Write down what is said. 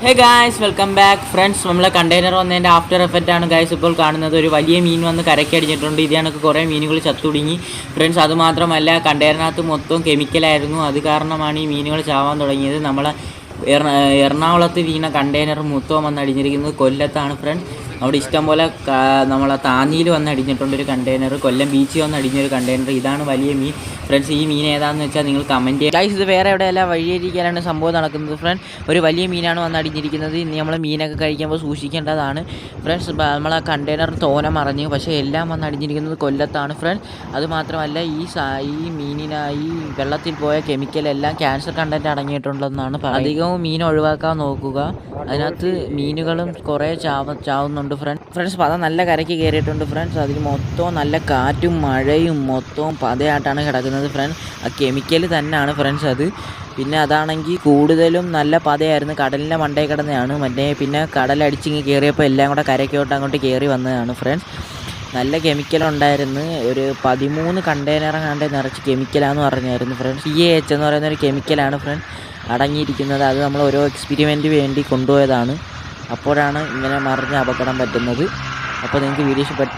Hey guys, welcome back friends. നമ്മളെ container വന്നതിൻ്റെ after effect ആണ് ഗായ്സ് ഇപ്പോൾ കാണുന്നത്. ഒരു വലിയ മീൻ വന്ന് കരയ്ക്കടിച്ചിട്ടുണ്ട്. ഇത് കണക്ക് കുറേ മീനുകൾ ചത്തുടുങ്ങി ഫ്രണ്ട്സ്. അതുമാത്രമല്ല, കണ്ടെയ്നറിനകത്ത് മൊത്തം കെമിക്കലായിരുന്നു. അത് കാരണമാണ് ഈ മീനുകൾ ചാവാൻ തുടങ്ങിയത്. നമ്മളെ എറണാകുളത്ത് വീണ കണ്ടെയ്നർ മൊത്തം വന്ന് അടിഞ്ഞിരിക്കുന്നത് കൊല്ലത്താണ് ഫ്രണ്ട്സ്. അവിടെ ഇഷ്ടംപോലെ നമ്മളെ താന്നിയിൽ വന്ന് അടിഞ്ഞിട്ടുണ്ട് ഒരു കണ്ടെയ്നർ. കൊല്ലം ബീച്ചിൽ വന്ന് അടിഞ്ഞൊരു കണ്ടെയ്നർ. ഇതാണ് വലിയ മീൻ ഫ്രണ്ട്സ്. ഈ മീൻ ഏതാണെന്ന് വെച്ചാൽ നിങ്ങൾ കമൻറ്റ് ചെയ്യുക ഗൈസ്. ഇത് വേറെ എവിടെയല്ല, വഴിയേരിക്കാനാണ് സംഭവം നടക്കുന്നത് ഫ്രണ്ട്സ്. ഒരു വലിയ മീനാണ് വന്ന് അടിഞ്ഞിരിക്കുന്നത്. ഇനി നമ്മൾ മീനൊക്കെ കഴിക്കുമ്പോൾ സൂക്ഷിക്കേണ്ടതാണ് ഫ്രണ്ട്സ്. നമ്മളെ കണ്ടെയ്നർ തോന മറിഞ്ഞു, പക്ഷേ എല്ലാം വന്ന് അടിഞ്ഞിരിക്കുന്നത് കൊല്ലത്താണ് ഫ്രണ്ട്സ്. അതുമാത്രമല്ല, ഈ മീനിനായി വെള്ളത്തിൽ പോയ കെമിക്കലെല്ലാം ക്യാൻസർ കണ്ടൻറ്റ് അടങ്ങിയിട്ടുണ്ടെന്നാണ് പറയുന്നത്. അധികവും മീൻ ഒഴിവാക്കാൻ നോക്കുക. അതിനകത്ത് മീനുകളും കുറേ ചാവുന്നുണ്ട് ഫ്രണ്ട്സ്. പത നല്ല കരയ്ക്ക് കയറിയിട്ടുണ്ട് ഫ്രണ്ട്സ്. അതിൽ മൊത്തവും നല്ല കാറ്റും മഴയും മൊത്തവും പതയായിട്ടാണ് കിടക്കുന്നത് ഫ്രണ്ട്സ്. ആ കെമിക്കൽ തന്നെയാണ് ഫ്രണ്ട്സ് അത്. പിന്നെ അതാണെങ്കിൽ കൂടുതലും നല്ല പതയായിരുന്നു. കടലിൻ്റെ മണ്ടയിൽ കിടന്നതാണ്. പിന്നെ കടലടിച്ചിങ്ങ് കയറിയപ്പോൾ എല്ലാം കൂടെ കരയ്ക്കോട്ട് അങ്ങോട്ട് കയറി വന്നതാണ് ഫ്രണ്ട്സ്. നല്ല കെമിക്കലുണ്ടായിരുന്നു. ഒരു 13 കണ്ടെയ്നർ നിറച്ച് കെമിക്കലാണെന്ന് പറഞ്ഞായിരുന്നു ഫ്രണ്ട്സ്. CAH എന്ന് പറയുന്ന ഒരു കെമിക്കലാണ് ഫ്രണ്ട്സ് അടങ്ങിയിരിക്കുന്നത്. അത് നമ്മൾ ഓരോ എക്സ്പെരിമെൻറ്റ് വേണ്ടി കൊണ്ടുപോയതാണ്. അപ്പോഴാണ് ഇങ്ങനെ മറിഞ്ഞ് അപകടം പറ്റുന്നത്. അപ്പോൾ നിങ്ങൾക്ക് വീഡിയോ ഇഷ്ടപ്പെട്ടു